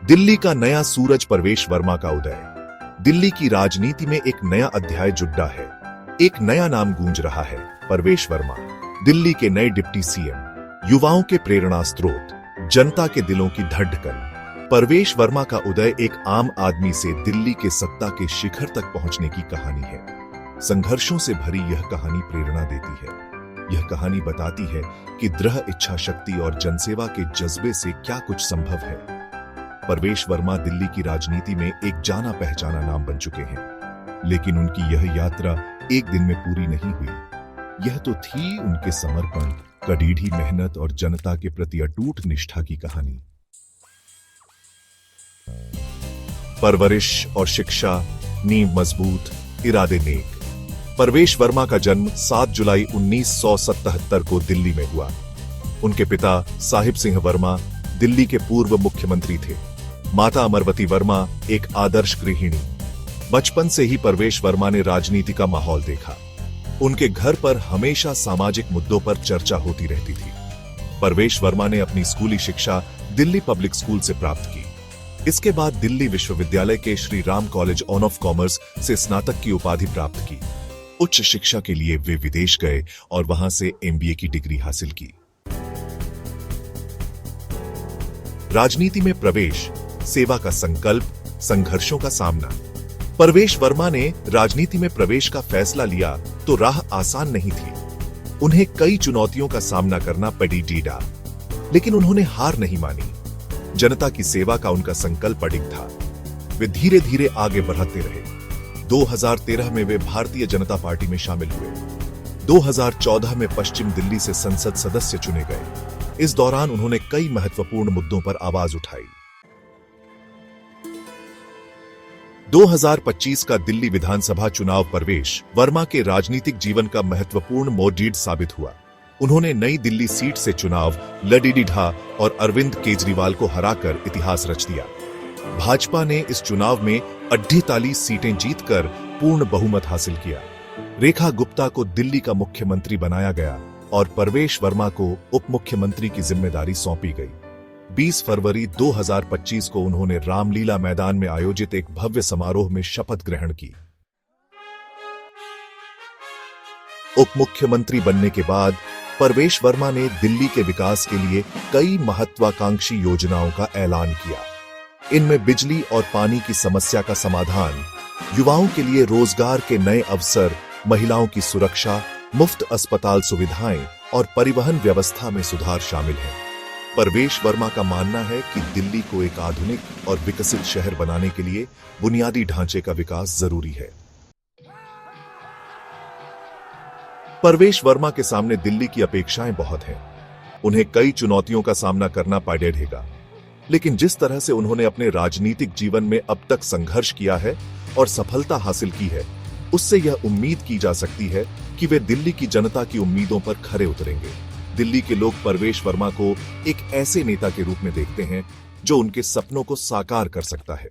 दिल्ली का नया सूरज परवेश वर्मा का उदय। दिल्ली की राजनीति में एक नया अध्याय जुड़ा है। एक नया नाम गूंज रहा है, परवेश वर्मा, दिल्ली के नए डिप्टी सीएम, युवाओं के प्रेरणा स्रोत, जनता के दिलों की धड़कन। परवेश वर्मा का उदय एक आम आदमी से दिल्ली के सत्ता के शिखर तक पहुंचने की कहानी है। संघर्षों से भरी यह कहानी प्रेरणा देती है। यह कहानी बताती है कि दृढ़ इच्छा शक्ति और जनसेवा के जज्बे से क्या कुछ संभव है। परवेश वर्मा दिल्ली की राजनीति में एक जाना पहचाना नाम बन चुके हैं, लेकिन उनकी यह यात्रा एक दिन में पूरी नहीं हुई। यह तो थी उनके समर्पण, कड़ीढ़ी मेहनत और जनता के प्रति अटूट निष्ठा की कहानी। परवरिश और शिक्षा, नींव मजबूत, इरादे नेक। परवेश वर्मा का जन्म 7 जुलाई 1977 को दिल्ली में हुआ। उनके पिता साहिब सिंह वर्मा दिल्ली के पूर्व मुख्यमंत्री थे। माता अमरवती वर्मा एक आदर्श गृहिणी। बचपन से ही परवेश वर्मा ने राजनीति का माहौल देखा। उनके घर पर हमेशा सामाजिक मुद्दों पर चर्चा होती रहती थी। परवेश वर्मा ने अपनी स्कूली शिक्षा दिल्ली पब्लिक स्कूल से प्राप्त की। इसके बाद दिल्ली विश्वविद्यालय के Shri Ram college of commerce से स्नातक की उपाधि प्राप्त की। उच्च शिक्षा के लिए वे विदेश गए और वहां से एमबीए की डिग्री हासिल की। राजनीति में प्रवेश, सेवा का संकल्प, संघर्षों का सामना। परवेश वर्मा ने राजनीति में प्रवेश का फैसला लिया तो राह आसान नहीं थी। उन्हें कई चुनौतियों का सामना करना पड़ी डीडा, लेकिन उन्होंने हार नहीं मानी। जनता की सेवा का उनका संकल्प अडिग था। वे धीरे धीरे आगे बढ़ते रहे। 2013 में वे भारतीय जनता पार्टी में शामिल हुए। 2014 में पश्चिम दिल्ली से संसद सदस्य चुने गए। इस दौरान उन्होंने कई महत्वपूर्ण मुद्दों पर आवाज उठाई। 2025 का दिल्ली विधानसभा चुनाव परवेश वर्मा के राजनीतिक जीवन का महत्वपूर्ण मोड़ साबित हुआ। उन्होंने नई दिल्ली सीट से चुनाव लड़ी और अरविंद केजरीवाल को हराकर इतिहास रच दिया। भाजपा ने इस चुनाव में 48 सीटें जीतकर पूर्ण बहुमत हासिल किया। रेखा गुप्ता को दिल्ली का मुख्यमंत्री बनाया गया और परवेश वर्मा को उप मुख्यमंत्री की जिम्मेदारी सौंपी गई। 20 फरवरी 2025 को उन्होंने रामलीला मैदान में आयोजित एक भव्य समारोह में शपथ ग्रहण की। उप मुख्यमंत्री बनने के बाद परवेश वर्मा ने दिल्ली के विकास के लिए कई महत्वाकांक्षी योजनाओं का ऐलान किया। इनमें बिजली और पानी की समस्या का समाधान, युवाओं के लिए रोजगार के नए अवसर, महिलाओं की सुरक्षा, मुफ्त अस्पताल सुविधाएं और परिवहन व्यवस्था में सुधार शामिल है। परवेश वर्मा का मानना है कि दिल्ली को एक आधुनिक और विकसित शहर बनाने के लिए बुनियादी ढांचे का विकास जरूरी है। परवेश वर्मा के सामने दिल्ली की अपेक्षाएं बहुत हैं। उन्हें कई चुनौतियों का सामना करना पड़ेगा, लेकिन जिस तरह से उन्होंने अपने राजनीतिक जीवन में अब तक संघर्ष किया है और सफलता हासिल की है, उससे यह उम्मीद की जा सकती है कि वे दिल्ली की जनता की उम्मीदों पर खरे उतरेंगे। दिल्ली के लोग परवेश वर्मा को एक ऐसे नेता के रूप में देखते हैं जो उनके सपनों को साकार कर सकता है।